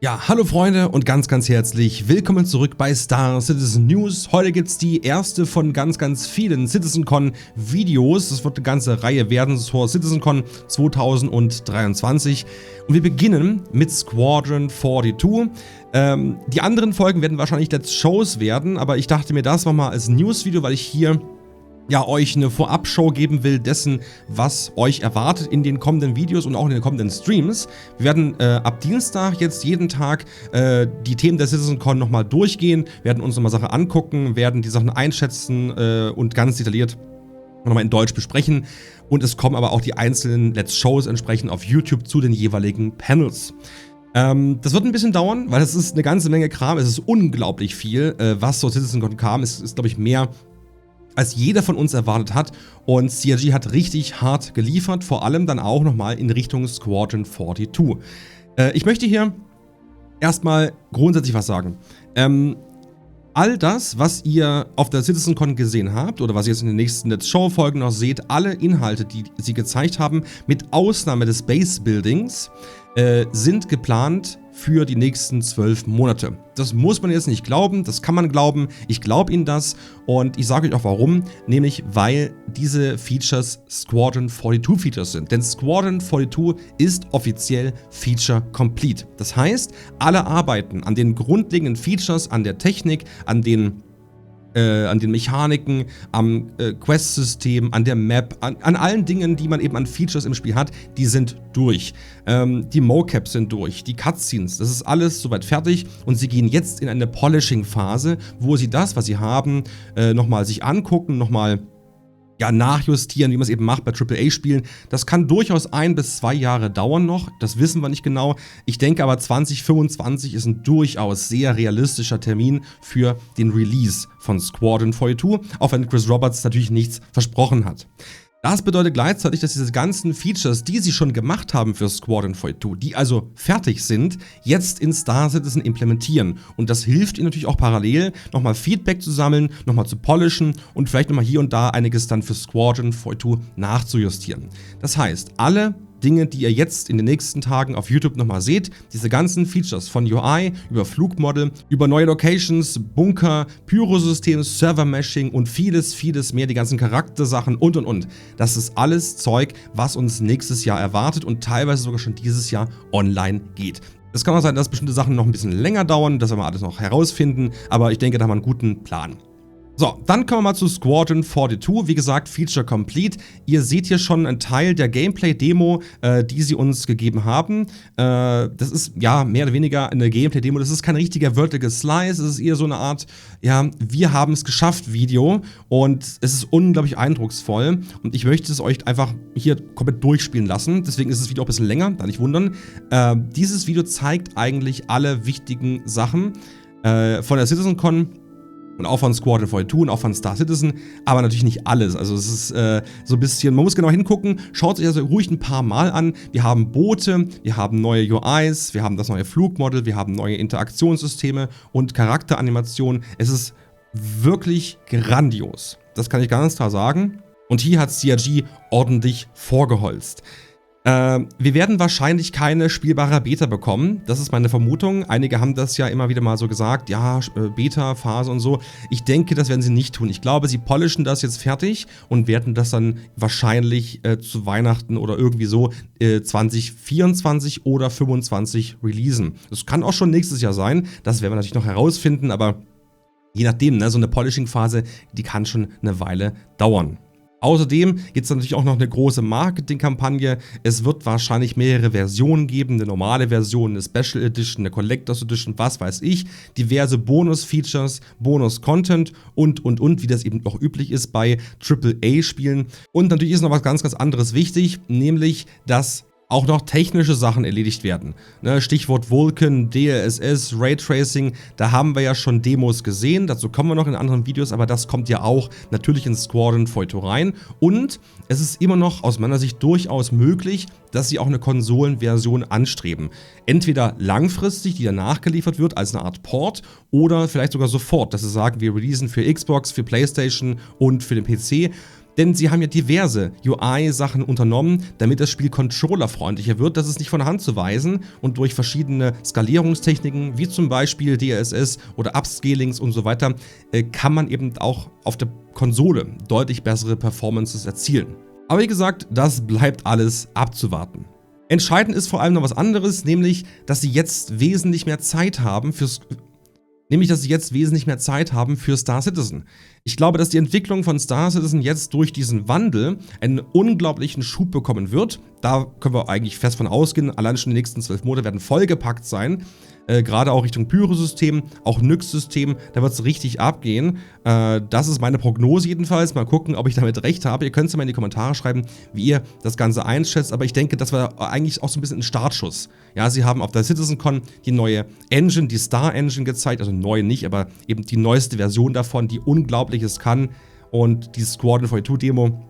Ja, hallo Freunde und ganz herzlich willkommen zurück bei Star Citizen News. Heute gibt es die erste von ganz vielen CitizenCon Videos. Das wird eine ganze Reihe werden zur CitizenCon 2023. Und wir beginnen mit Squadron 42. Die anderen Folgen werden wahrscheinlich Let's Shows werden, aber ich dachte mir, das war mal als News-Video, weil ich hier ja euch eine Vorabschau geben will dessen, was euch erwartet in den kommenden Videos und auch in den kommenden Streams. Wir werden ab Dienstag jetzt jeden Tag die Themen der CitizenCon nochmal durchgehen, werden uns nochmal Sachen angucken, werden die Sachen einschätzen und ganz detailliert nochmal in Deutsch besprechen. Und es kommen aber auch die einzelnen Let's Shows entsprechend auf YouTube zu den jeweiligen Panels. Das wird ein bisschen dauern, weil es ist eine ganze Menge Kram, es ist unglaublich viel, was zur CitizenCon kam. Es ist, glaube ich, mehr als jeder von uns erwartet hat, und CRG hat richtig hart geliefert, vor allem dann auch nochmal in Richtung Squadron 42. Ich möchte hier erstmal grundsätzlich was sagen. All das, was ihr auf der CitizenCon gesehen habt oder was ihr jetzt in den nächsten Let's Show Folgen noch seht, alle Inhalte, die sie gezeigt haben, mit Ausnahme des Base Buildings, sind geplant für die nächsten 12 Monate. Das muss man jetzt nicht glauben, das kann man glauben. Ich glaube Ihnen das und ich sage euch auch warum, nämlich weil diese Features Squadron 42 Features sind. Denn Squadron 42 ist offiziell Feature Complete. Das heißt, alle Arbeiten an den grundlegenden Features, an der Technik, an den Mechaniken, am Quest-System, an der Map, an allen Dingen, die man eben an Features im Spiel hat, die sind durch. Die Mocaps sind durch, die Cutscenes, das ist alles soweit fertig und sie gehen jetzt in eine Polishing-Phase, wo sie das, was sie haben, nochmal sich angucken, nochmal nachjustieren, wie man es eben macht bei AAA-Spielen. Das kann durchaus 1 bis 2 Jahre dauern noch, das wissen wir nicht genau. Ich denke aber 2025 ist ein durchaus sehr realistischer Termin für den Release von Squadron 42, auch wenn Chris Roberts natürlich nichts versprochen hat. Das bedeutet gleichzeitig, dass diese ganzen Features, die sie schon gemacht haben für Squadron 42, die also fertig sind, jetzt in Star Citizen implementieren. Und das hilft ihnen natürlich auch parallel, nochmal Feedback zu sammeln, nochmal zu polishen und vielleicht nochmal hier und da einiges dann für Squadron 42 nachzujustieren. Das heißt, alle Dinge, die ihr jetzt in den nächsten Tagen auf YouTube nochmal seht, diese ganzen Features von UI, über Flugmodel, über neue Locations, Bunker, Pyrosystem, Server-Meshing und vieles mehr, die ganzen Charaktersachen und. Das ist alles Zeug, was uns nächstes Jahr erwartet und teilweise sogar schon dieses Jahr online geht. Es kann auch sein, dass bestimmte Sachen noch ein bisschen länger dauern, das werden wir alles noch herausfinden, aber ich denke, da haben wir einen guten Plan. So, dann kommen wir mal zu Squadron 42, wie gesagt, Feature Complete. Ihr seht hier schon einen Teil der Gameplay-Demo, die sie uns gegeben haben. Das ist ja mehr oder weniger eine Gameplay-Demo, das ist kein richtiger Vertical Slice, es ist eher so eine Art, ja, wir haben es geschafft Video und es ist unglaublich eindrucksvoll und ich möchte es euch einfach hier komplett durchspielen lassen, deswegen ist das Video auch ein bisschen länger, da nicht wundern. Dieses Video zeigt eigentlich alle wichtigen Sachen von der CitizenCon und auch von Squadron 42 und auch von Star Citizen, aber natürlich nicht alles. Also es ist so ein bisschen, man muss genau hingucken, schaut sich also ruhig ein paar Mal an. Wir haben Boote, wir haben neue UIs, wir haben das neue Flugmodell, wir haben neue Interaktionssysteme und Charakteranimationen. Es ist wirklich grandios. Das kann ich ganz klar sagen. Und hier hat CRG ordentlich vorgeholzt. Wir werden wahrscheinlich keine spielbare Beta bekommen, das ist meine Vermutung. Einige haben das ja immer wieder mal so gesagt, ja, Beta-Phase und so. Ich denke, das werden sie nicht tun. Ich glaube, sie polischen das jetzt fertig und werden das dann wahrscheinlich zu Weihnachten oder irgendwie so 2024 oder 2025 releasen. Das kann auch schon nächstes Jahr sein, das werden wir natürlich noch herausfinden, aber je nachdem, ne, so eine Polishing-Phase, die kann schon eine Weile dauern. Außerdem gibt es natürlich auch noch eine große Marketingkampagne. Es wird wahrscheinlich mehrere Versionen geben, eine normale Version, eine Special Edition, eine Collectors Edition, was weiß ich, diverse Bonus-Features, Bonus-Content und, wie das eben auch üblich ist bei AAA-Spielen. Und natürlich ist noch was ganz anderes wichtig, nämlich, dass auch noch technische Sachen erledigt werden. Stichwort Vulkan, DLSS, Raytracing, da haben wir ja schon Demos gesehen, dazu kommen wir noch in anderen Videos, aber das kommt ja auch natürlich in Squadron 42 rein. Und es ist immer noch aus meiner Sicht durchaus möglich, dass sie auch eine Konsolenversion anstreben. Entweder langfristig, die dann nachgeliefert wird als eine Art Port, oder vielleicht sogar sofort, dass sie sagen, wir releasen für Xbox, für PlayStation und für den PC. Denn sie haben ja diverse UI-Sachen unternommen, damit das Spiel controllerfreundlicher wird. Das ist nicht von der Hand zu weisen und durch verschiedene Skalierungstechniken, wie zum Beispiel DLSS oder Upscalings und so weiter, kann man eben auch auf der Konsole deutlich bessere Performances erzielen. Aber wie gesagt, das bleibt alles abzuwarten. Entscheidend ist vor allem noch was anderes, nämlich, dass sie jetzt wesentlich mehr Zeit haben für Star Citizen. Ich glaube, dass die Entwicklung von Star Citizen jetzt durch diesen Wandel einen unglaublichen Schub bekommen wird. Da können wir eigentlich fest von ausgehen. Allein schon die nächsten 12 Monate werden vollgepackt sein. Gerade auch Richtung Pyro-System, auch Nyx-System, da wird es richtig abgehen. Das ist meine Prognose jedenfalls. Mal gucken, ob ich damit recht habe. Ihr könnt es mal in die Kommentare schreiben, wie ihr das Ganze einschätzt. Aber ich denke, das war eigentlich auch so ein bisschen ein Startschuss. Ja, sie haben auf der CitizenCon die neue Engine, die Star Engine gezeigt. Also neu nicht, aber eben die neueste Version davon, die Unglaubliches kann. Und die Squadron 42 Demo,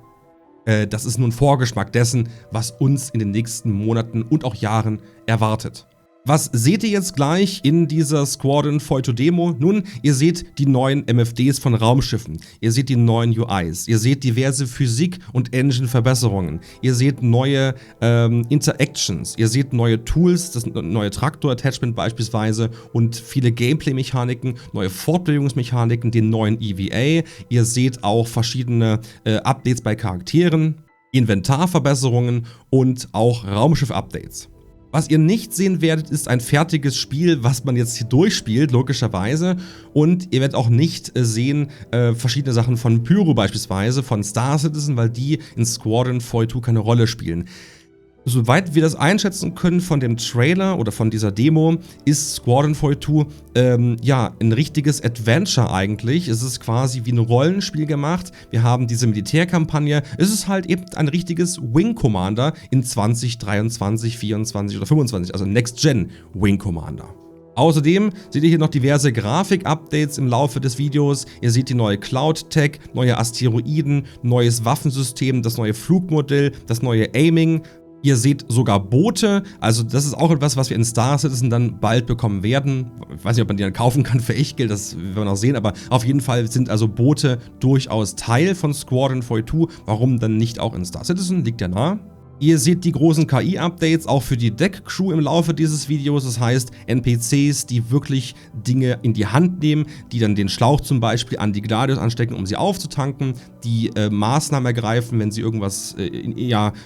das ist nur ein Vorgeschmack dessen, was uns in den nächsten Monaten und auch Jahren erwartet. Was seht ihr jetzt gleich in dieser Squadron 42 Demo? Nun, ihr seht die neuen MFDs von Raumschiffen, ihr seht die neuen UIs, ihr seht diverse Physik- und Engine-Verbesserungen, ihr seht neue Interactions, ihr seht neue Tools, das neue Traktor-Attachment beispielsweise und viele Gameplay-Mechaniken, neue Fortbewegungsmechaniken, den neuen EVA, ihr seht auch verschiedene Updates bei Charakteren, Inventarverbesserungen und auch Raumschiff-Updates. Was ihr nicht sehen werdet, ist ein fertiges Spiel, was man jetzt hier durchspielt, logischerweise. Und ihr werdet auch nicht sehen verschiedene Sachen von Pyro beispielsweise, von Star Citizen, weil die in Squadron 42 keine Rolle spielen. Soweit wir das einschätzen können von dem Trailer oder von dieser Demo, ist Squadron 42 ja, ein richtiges Adventure eigentlich. Es ist quasi wie ein Rollenspiel gemacht. Wir haben diese Militärkampagne. Es ist halt eben ein richtiges Wing Commander in 2023, 24 oder 25, also Next-Gen Wing Commander. Außerdem seht ihr hier noch diverse Grafik-Updates im Laufe des Videos. Ihr seht die neue Cloud-Tech, neue Asteroiden, neues Waffensystem, das neue Flugmodell, das neue Aiming. Ihr seht sogar Boote, also das ist auch etwas, was wir in Star Citizen dann bald bekommen werden. Ich weiß nicht, ob man die dann kaufen kann für Echtgeld, das werden wir noch sehen, aber auf jeden Fall sind also Boote durchaus Teil von Squadron 42. Warum dann nicht auch in Star Citizen? Liegt ja nahe. Ihr seht die großen KI-Updates auch für die Deck-Crew im Laufe dieses Videos, das heißt NPCs, die wirklich Dinge in die Hand nehmen, die dann den Schlauch zum Beispiel an die Gladius anstecken, um sie aufzutanken, die Maßnahmen ergreifen, wenn sie irgendwas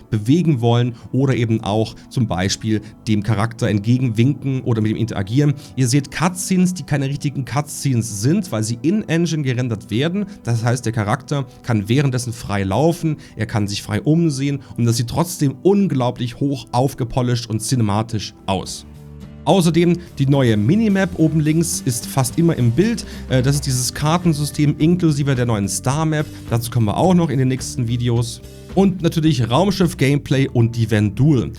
bewegen wollen oder eben auch zum Beispiel dem Charakter entgegenwinken oder mit ihm interagieren. Ihr seht Cutscenes, die keine richtigen Cutscenes sind, weil sie in-Engine gerendert werden, das heißt der Charakter kann währenddessen frei laufen, er kann sich frei umsehen und das sieht trotzdem unglaublich hoch aufgepolished und cinematisch aus. Außerdem die neue Minimap oben links ist fast immer im Bild. Das ist dieses Kartensystem inklusive der neuen Star Map. Dazu kommen wir auch noch in den nächsten Videos. Und natürlich Raumschiff-Gameplay und die Vendul.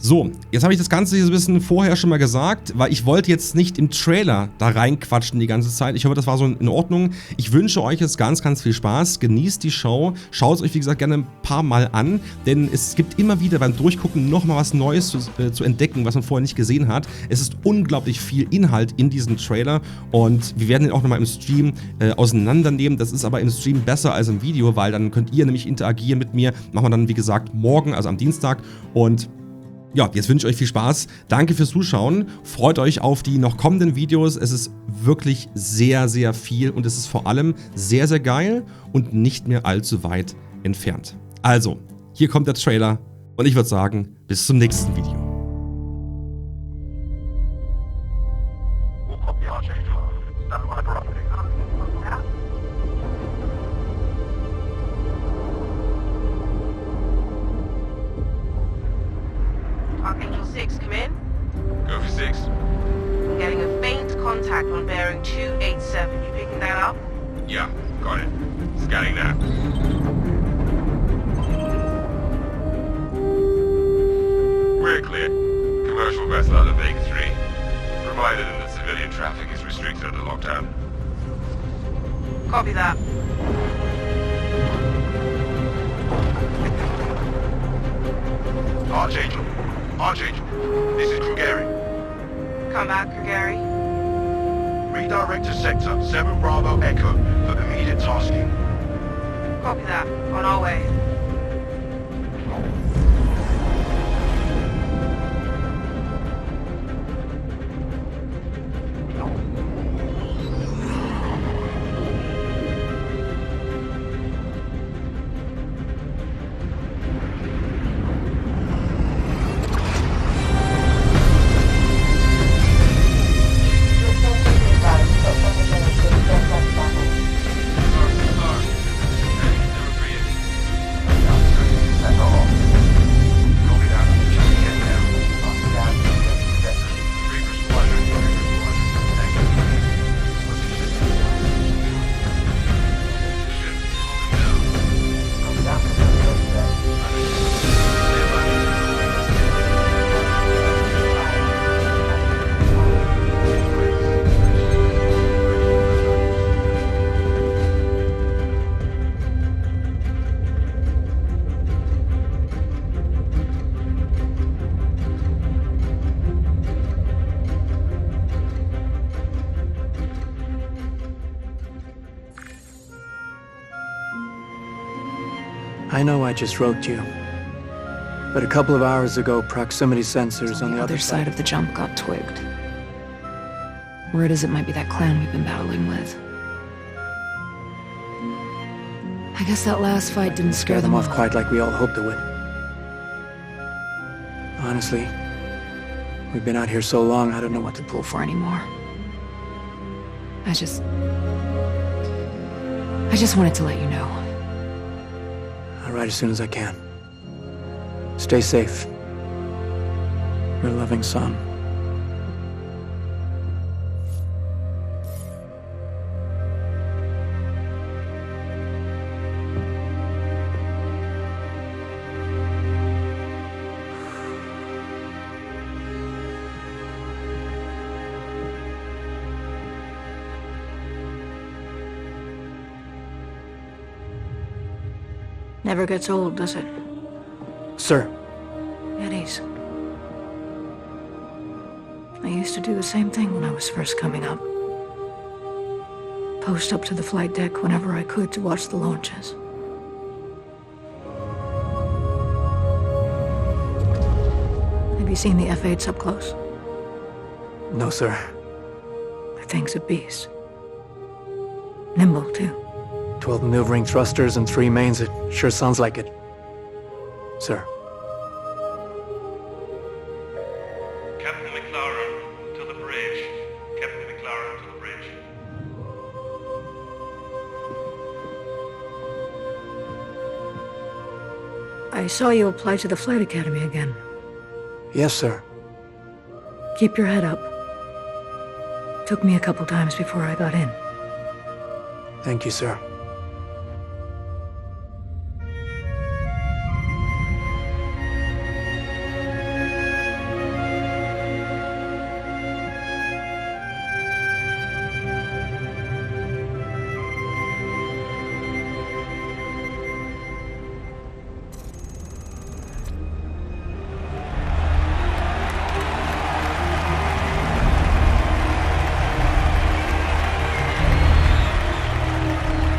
So, jetzt habe ich das Ganze hier so ein bisschen vorher schon mal gesagt, weil ich wollte jetzt nicht im Trailer da reinquatschen die ganze Zeit. Ich hoffe, das war so in Ordnung. Ich wünsche euch jetzt ganz, ganz viel Spaß. Genießt die Show. Schaut es euch, wie gesagt, gerne ein paar Mal an, denn es gibt immer wieder beim Durchgucken nochmal was Neues zu entdecken, was man vorher nicht gesehen hat. Es ist unglaublich viel Inhalt in diesem Trailer und wir werden ihn auch nochmal im Stream auseinandernehmen. Das ist aber im Stream besser als im Video, weil dann könnt ihr nämlich interagieren mit mir. Machen wir dann, wie gesagt, morgen, also am Dienstag und ja, jetzt wünsche ich euch viel Spaß. Danke fürs Zuschauen. Freut euch auf die noch kommenden Videos. Es ist wirklich sehr, sehr viel und es ist vor allem sehr, sehr geil und nicht mehr allzu weit entfernt. Also, hier kommt der Trailer und ich würde sagen, bis zum nächsten Video. Archangel 6, come in. Go for 6. I'm getting a faint contact on bearing 287. You picking that up? Yeah, got it. Scanning now. We're clear. Commercial vessel out of Vega 3. Reminded them that civilian traffic is restricted under lockdown. Copy that. Archangel. Archangel, this is Krugeri. Come back, Gary. Redirect to sector 7 Bravo Echo for immediate tasking. Copy that. On our way. I know I just wrote you, but a couple of hours ago, proximity sensors on the other side of the jump got twigged. Word is it might be that clan we've been battling with. I guess that last fight didn't scare them off quite like we all hoped it would. Honestly, we've been out here so long, I don't know what to pull for anymore. I just wanted to let you know. I'll write as soon as I can. Stay safe. Your loving son. Never gets old, does it? Sir. Eddies. I used to do the same thing when I was first coming up. Post up to the flight deck whenever I could to watch the launches. Have you seen the F-8s up close? No, sir. The thing's a beast. Nimble, too. 12 maneuvering thrusters and 3 mains. It sure sounds like it. Sir. Captain McLaren, to the bridge. Captain McLaren, to the bridge. I saw you apply to the Flight Academy again. Yes, sir. Keep your head up. Took me a couple times before I got in. Thank you, sir.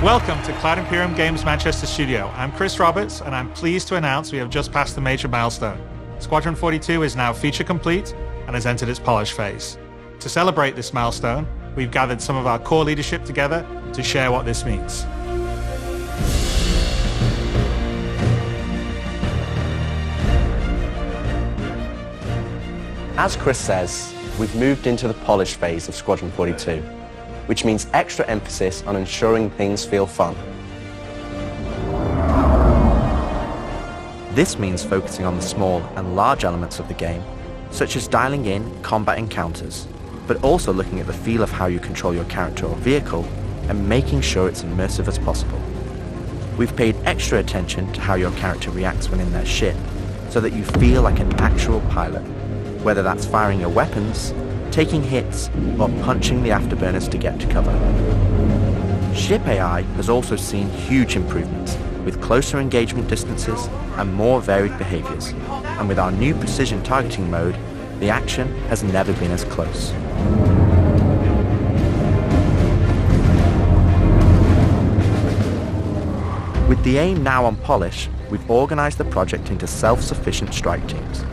Welcome to Cloud Imperium Games Manchester Studio. I'm Chris Roberts, and I'm pleased to announce we have just passed the major milestone. Squadron 42 is now feature complete and has entered its polish phase. To celebrate this milestone, we've gathered some of our core leadership together to share what this means. As Chris says, we've moved into the polish phase of Squadron 42, which means extra emphasis on ensuring things feel fun. This means focusing on the small and large elements of the game, such as dialing in combat encounters, but also looking at the feel of how you control your character or vehicle and making sure it's immersive as possible. We've paid extra attention to how your character reacts when in their ship, so that you feel like an actual pilot, whether that's firing your weapons, taking hits, or punching the afterburners to get to cover. Ship AI has also seen huge improvements, with closer engagement distances and more varied behaviors. And with our new precision targeting mode, the action has never been as close. With the aim now on polish, we've organised the project into self-sufficient strike teams,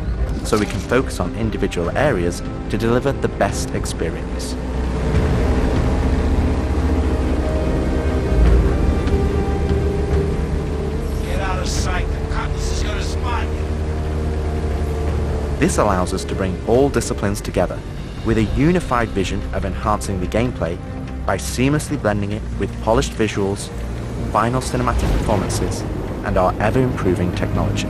so we can focus on individual areas to deliver the best experience. Get out of sight, the cutlass is gonna spot you. This allows us to bring all disciplines together with a unified vision of enhancing the gameplay by seamlessly blending it with polished visuals, final cinematic performances, and our ever-improving technology.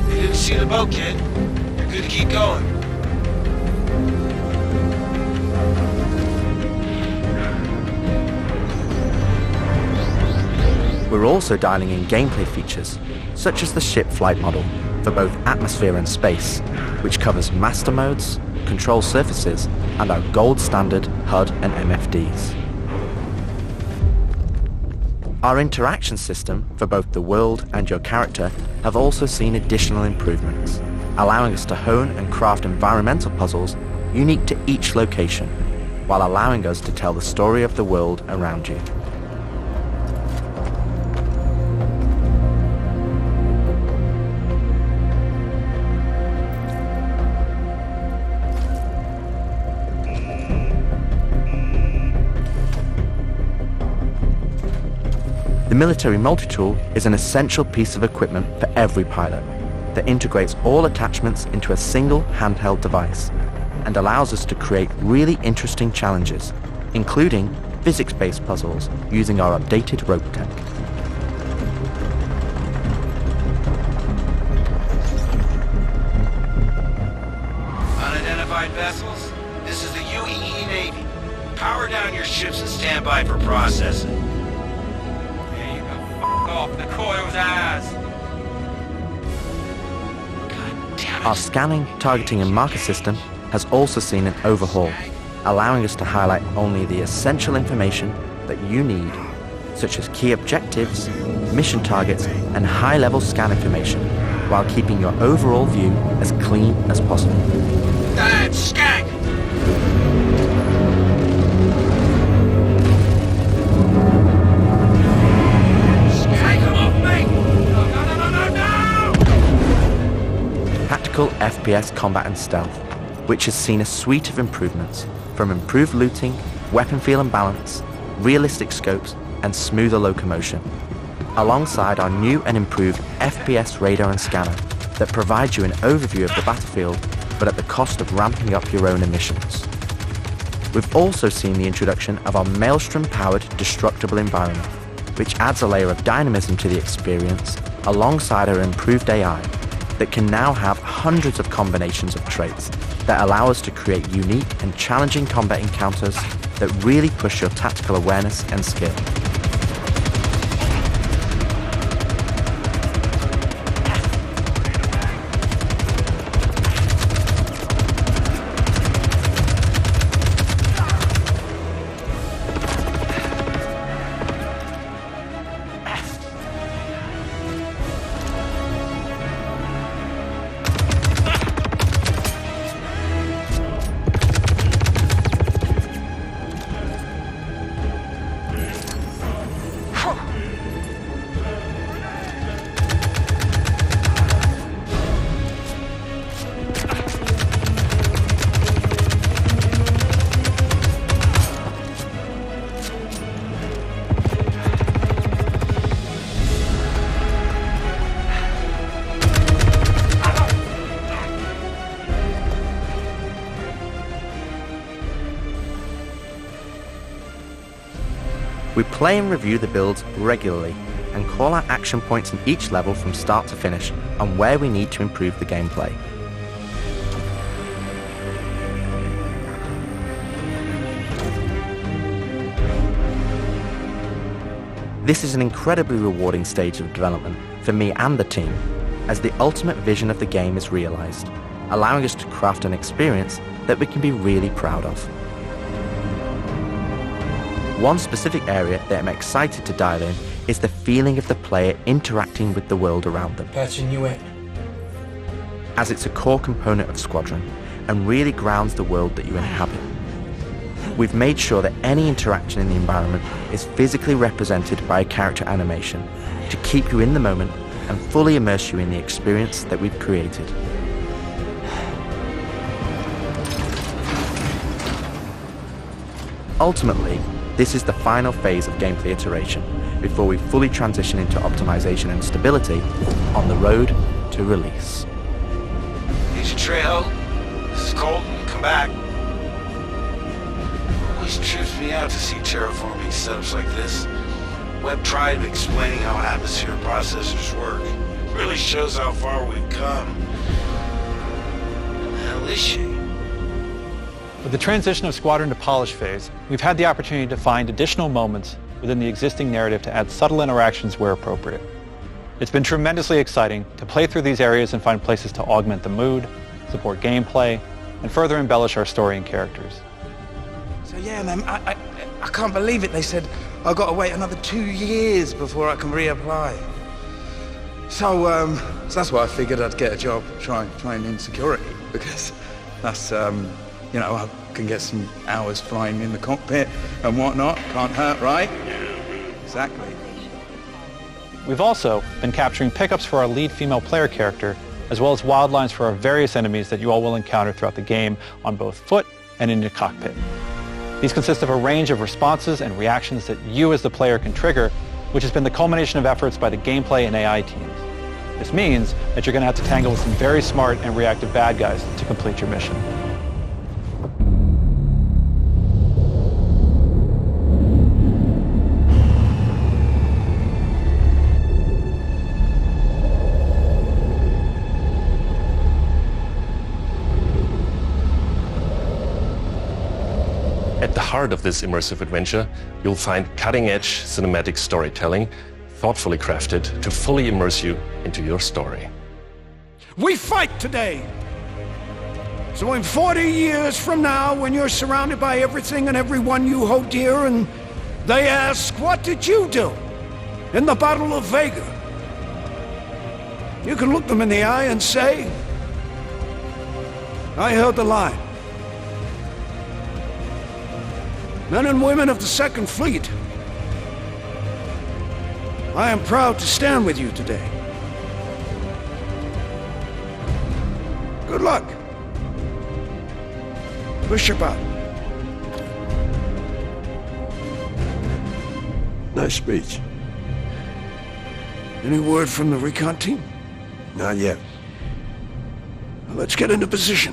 You didn't see the boat, kid. You're good to keep going. We're also dialing in gameplay features, such as the ship flight model, for both atmosphere and space, which covers master modes, control surfaces, and our gold standard HUD and MFDs. Our interaction system for both the world and your character have also seen additional improvements, allowing us to hone and craft environmental puzzles unique to each location, while allowing us to tell the story of the world around you. The military multi-tool is an essential piece of equipment for every pilot that integrates all attachments into a single handheld device and allows us to create really interesting challenges, including physics-based puzzles using our updated rope tech. Unidentified vessels, this is the UEE Navy. Power down your ships and stand by for processing. Off the coil's ass. God damn it. Our scanning, targeting and marker system has also seen an overhaul, allowing us to highlight only the essential information that you need, such as key objectives, mission targets and high-level scan information, while keeping your overall view as clean as possible. That skank! FPS combat and stealth, which has seen a suite of improvements from improved looting, weapon feel and balance, realistic scopes, and smoother locomotion, alongside our new and improved FPS radar and scanner that provides you an overview of the battlefield, but at the cost of ramping up your own emissions. We've also seen the introduction of our Maelstrom-powered destructible environment, which adds a layer of dynamism to the experience, alongside our improved AI, that can now have hundreds of combinations of traits that allow us to create unique and challenging combat encounters that really push your tactical awareness and skill. We play and review the builds regularly and call out action points in each level from start to finish on where we need to improve the gameplay. This is an incredibly rewarding stage of development for me and the team, as the ultimate vision of the game is realised, allowing us to craft an experience that we can be really proud of. One specific area that I'm excited to dial in is the feeling of the player interacting with the world around them. Patching you in. As it's a core component of Squadron, and really grounds the world that you inhabit. We've made sure that any interaction in the environment is physically represented by a character animation to keep you in the moment and fully immerse you in the experience that we've created. Ultimately, this is the final phase of gameplay iteration before we fully transition into optimization and stability on the road to release. Agent Trejo, this is Colton. Come back. Always trips me out to see terraforming setups like this. Webb tried explaining how atmosphere processors work. Really shows how far we've come. Hell is she? With the transition of Squadron to polish phase, we've had the opportunity to find additional moments within the existing narrative to add subtle interactions where appropriate. It's been tremendously exciting to play through these areas and find places to augment the mood, support gameplay, and further embellish our story and characters. So yeah, man, I can't believe it. They said I've got to wait another 2 years before I can reapply. So that's why I figured I'd get a job trying in security, because that's, you know, I can get some hours flying in the cockpit and whatnot. Can't hurt, right? Exactly. We've also been capturing pickups for our lead female player character, as well as wildlines for our various enemies that you all will encounter throughout the game on both foot and in your cockpit. These consist of a range of responses and reactions that you as the player can trigger, which has been the culmination of efforts by the gameplay and AI teams. This means that you're going to have to tangle with some very smart and reactive bad guys to complete your mission. At the heart of this immersive adventure, you'll find cutting-edge cinematic storytelling, thoughtfully crafted to fully immerse you into your story. We fight today! So in 40 years from now, when you're surrounded by everything and everyone you hold dear, and they ask, what did you do in the Battle of Vega? You can look them in the eye and say, I held the line. Men and women of the Second Fleet, I am proud to stand with you today. Good luck. Bishop out. Nice speech. Any word from the recon team? Not yet. Well, let's get into position.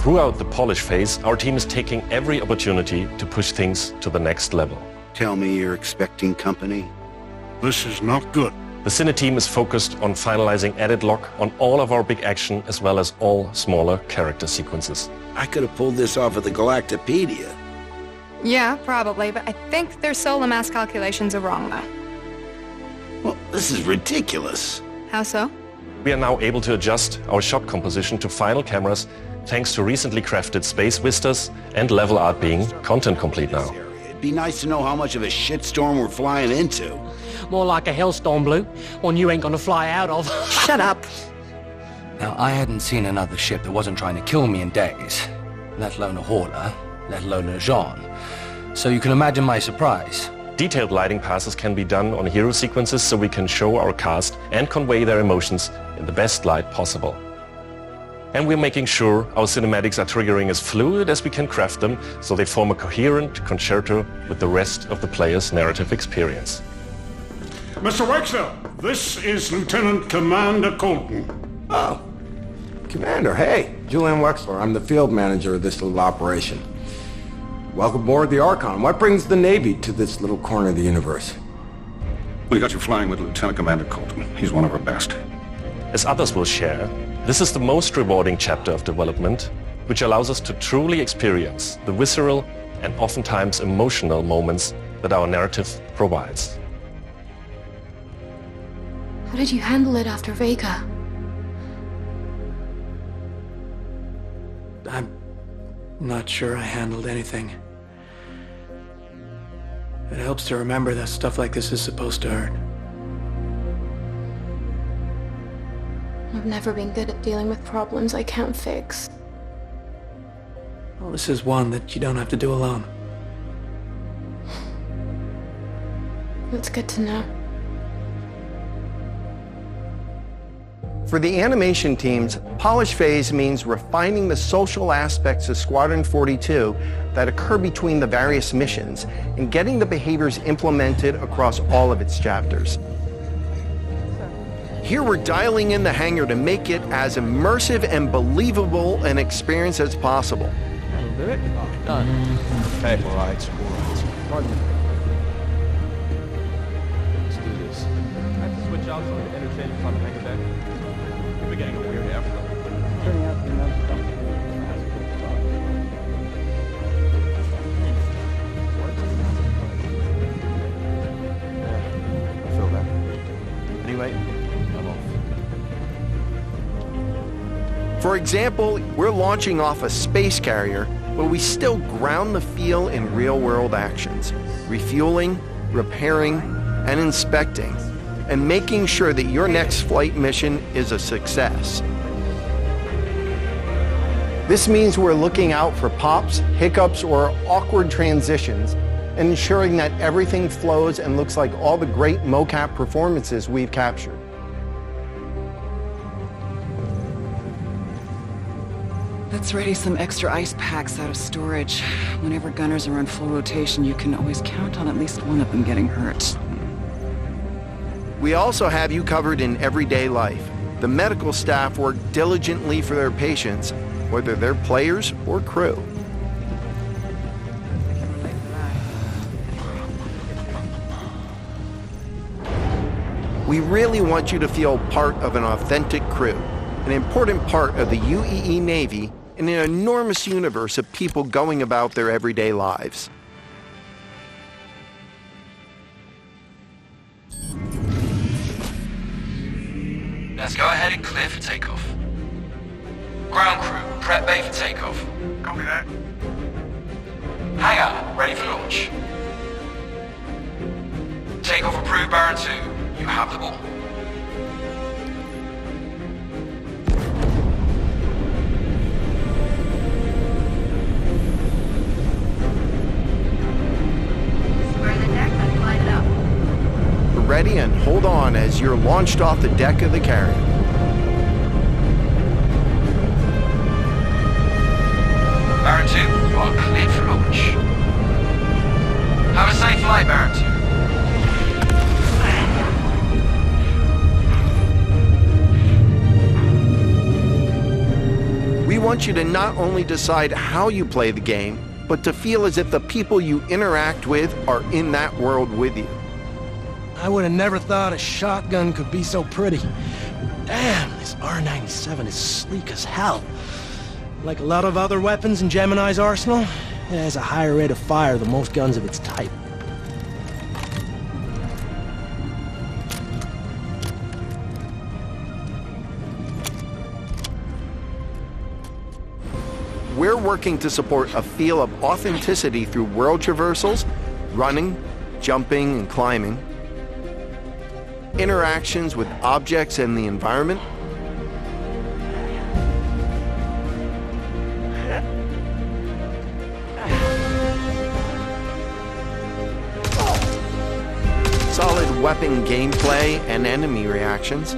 Throughout the polish phase, our team is taking every opportunity to push things to the next level. Tell me you're expecting company? This is not good. The Cine team is focused on finalizing edit lock on all of our big action as well as all smaller character sequences. I could have pulled this off of the Galactopedia. Yeah, probably, but I think their solar mass calculations are wrong, though. Well, this is ridiculous. How so? We are now able to adjust our shot composition to final cameras thanks to recently crafted space vistas and level art being content complete now. It'd be nice to know how much of a shitstorm we're flying into. More like a hellstorm, Blue. One you ain't gonna fly out of. Shut up. Now, I hadn't seen another ship that wasn't trying to kill me in days, let alone a hauler, let alone a Jean. So you can imagine my surprise. Detailed lighting passes can be done on hero sequences so we can show our cast and convey their emotions in the best light possible. And we're making sure our cinematics are triggering as fluid as we can craft them so they form a coherent concerto with the rest of the player's narrative experience. Mr. Wexler, this is Lieutenant Commander Colton. Oh, Commander, hey. Julian Wexler, I'm the field manager of this little operation. Welcome aboard the Archon. What brings the Navy to this little corner of the universe? We got you flying with Lieutenant Commander Colton. He's one of our best. As others will share, this is the most rewarding chapter of development, which allows us to truly experience the visceral and oftentimes emotional moments that our narrative provides. How did you handle it after Vega? I'm not sure I handled anything. It helps to remember that stuff like this is supposed to hurt. I've never been good at dealing with problems I can't fix. Well, this is one that you don't have to do alone. That's good to know. For the animation teams, polish phase means refining the social aspects of Squadron 42 that occur between the various missions and getting the behaviors implemented across all of its chapters. Here we're dialing in the hangar to make it as immersive and believable an experience as possible. That'll do it. Done. Okay. All right. Pardon me. Let's do this. I have to switch out some of the interchange on the hangar deck. We're getting a weird afternoon. Turning out to be another stuff. Yeah, I feel that. Anyway, I'm off. For example, we're launching off a space carrier, but we still ground the feel in real-world actions, refueling, repairing, and inspecting, and making sure that your next flight mission is a success. This means we're looking out for pops, hiccups, or awkward transitions, and ensuring that everything flows and looks like all the great mocap performances we've captured. Let's ready some extra ice packs out of storage. Whenever gunners are on full rotation, you can always count on at least one of them getting hurt. We also have you covered in everyday life. The medical staff work diligently for their patients, whether they're players or crew. We really want you to feel part of an authentic crew, an important part of the UEE Navy in an enormous universe of people going about their everyday lives. Let's go ahead and clear for takeoff. Ground crew, prep bay for takeoff. Copy that. Hangar, ready for launch. Takeoff approved, Baron 2. You have the ball. Ready and hold on as you're launched off the deck of the carrier. Baron 2, you are cleared for launch. Have a safe flight, Baron 2. We want you to not only decide how you play the game, but to feel as if the people you interact with are in that world with you. I would have never thought a shotgun could be so pretty. Damn, this R97 is sleek as hell. Like a lot of other weapons in Gemini's arsenal, it has a higher rate of fire than most guns of its type. We're working to support a feel of authenticity through world traversals, running, jumping, and climbing, interactions with objects and the environment, solid weapon gameplay and enemy reactions,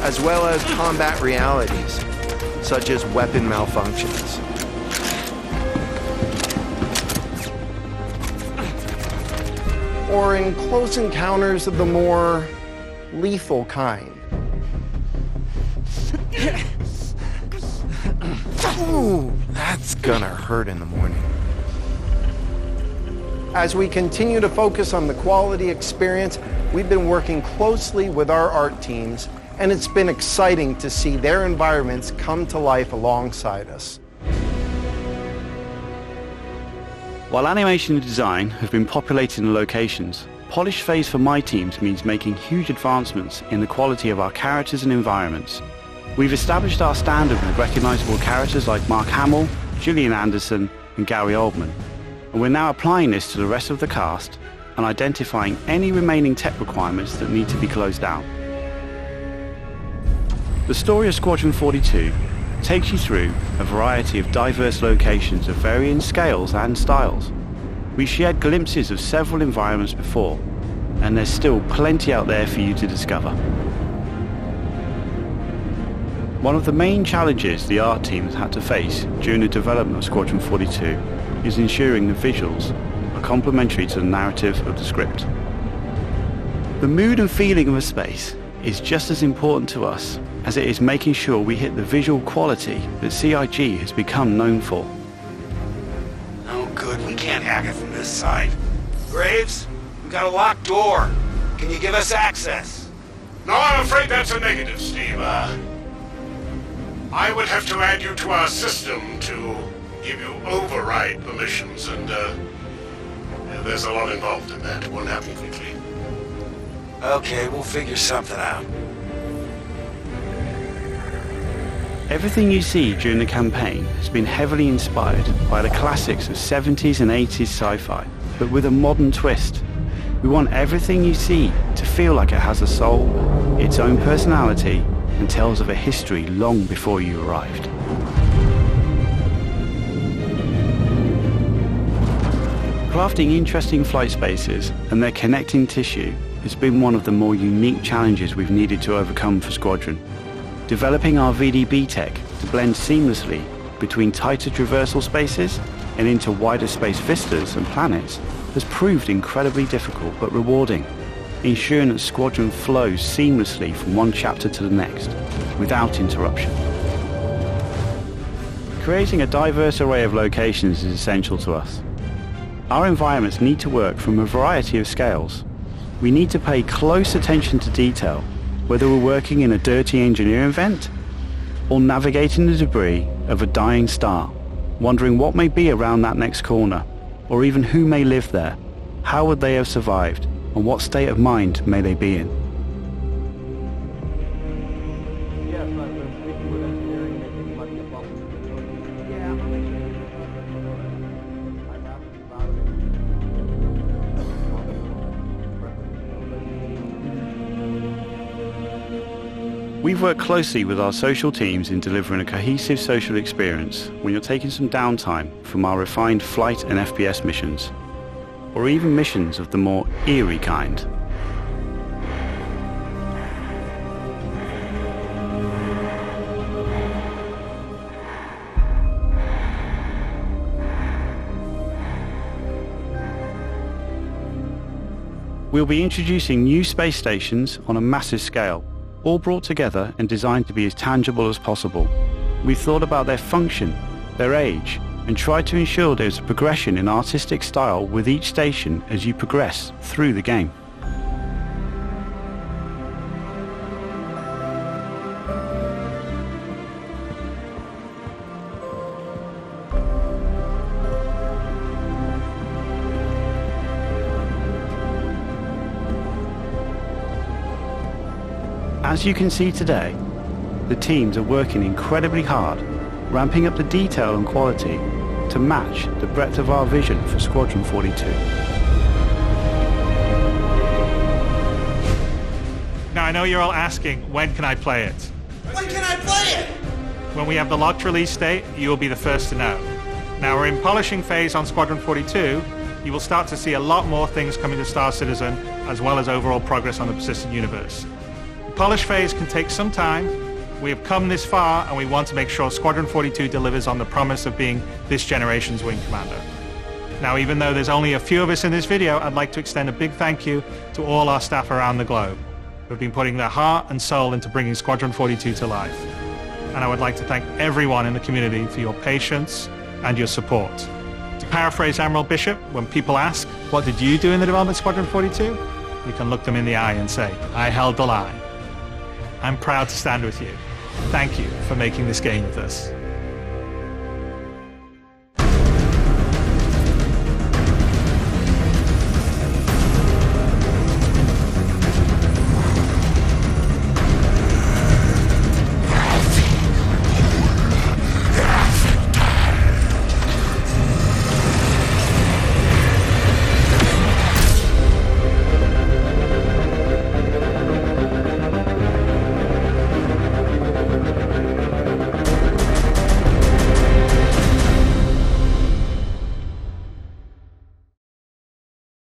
as well as combat realities, such as weapon malfunctions. Or in close encounters of the more lethal kind. Ooh, that's gonna hurt in the morning. As we continue to focus on the quality experience, we've been working closely with our art teams, and it's been exciting to see their environments come to life alongside us. While animation and design have been populating the locations, Polish phase for my teams means making huge advancements in the quality of our characters and environments. We've established our standard with recognizable characters like Mark Hamill, Gillian Anderson, and Gary Oldman. And we're now applying this to the rest of the cast and identifying any remaining tech requirements that need to be closed out. The story of Squadron 42 takes you through a variety of diverse locations of varying scales and styles. We shared glimpses of several environments before, and there's still plenty out there for you to discover. One of the main challenges the art team has had to face during the development of Squadron 42 is ensuring the visuals are complementary to the narrative of the script. The mood and feeling of a space is just as important to us as it is making sure we hit the visual quality that CIG has become known for. Oh good, we can't hack it from this side. Graves, we got a locked door. Can you give us access? No, I'm afraid that's a negative, Steve. I would have to add you to our system to give you override permissions, and there's a lot involved in that. It won't happen quickly. Okay, we'll figure something out. Everything you see during the campaign has been heavily inspired by the classics of 70s and 80s sci-fi, but with a modern twist. We want everything you see to feel like it has a soul, its own personality, and tells of a history long before you arrived. Crafting interesting flight spaces and their connecting tissue has been one of the more unique challenges we've needed to overcome for Squadron. Developing our VDB tech to blend seamlessly between tighter traversal spaces and into wider space vistas and planets has proved incredibly difficult but rewarding, ensuring that Squadron flows seamlessly from one chapter to the next, without interruption. Creating a diverse array of locations is essential to us. Our environments need to work from a variety of scales. We need to pay close attention to detail, whether we're working in a dirty engineering vent, or navigating the debris of a dying star, wondering what may be around that next corner, or even who may live there, how would they have survived, and what state of mind may they be in. We've worked closely with our social teams in delivering a cohesive social experience when you're taking some downtime from our refined flight and FPS missions, or even missions of the more eerie kind. We'll be introducing new space stations on a massive scale, all brought together and designed to be as tangible as possible. We've thought about their function, their age, and tried to ensure there's a progression in artistic style with each station as you progress through the game. As you can see today, the teams are working incredibly hard, ramping up the detail and quality to match the breadth of our vision for Squadron 42. Now I know you're all asking, when can I play it? When can I play it? When we have the locked release date, you will be the first to know. Now we're in polishing phase on Squadron 42. You will start to see a lot more things coming to Star Citizen, as well as overall progress on the persistent universe. The polish phase can take some time. We have come this far, and we want to make sure Squadron 42 delivers on the promise of being this generation's wing commander. Now, even though there's only a few of us in this video, I'd like to extend a big thank you to all our staff around the globe who have been putting their heart and soul into bringing Squadron 42 to life. And I would like to thank everyone in the community for your patience and your support. To paraphrase Admiral Bishop, when people ask, what did you do in the development of Squadron 42? You can look them in the eye and say, I held the line. I'm proud to stand with you. Thank you for making this game with us.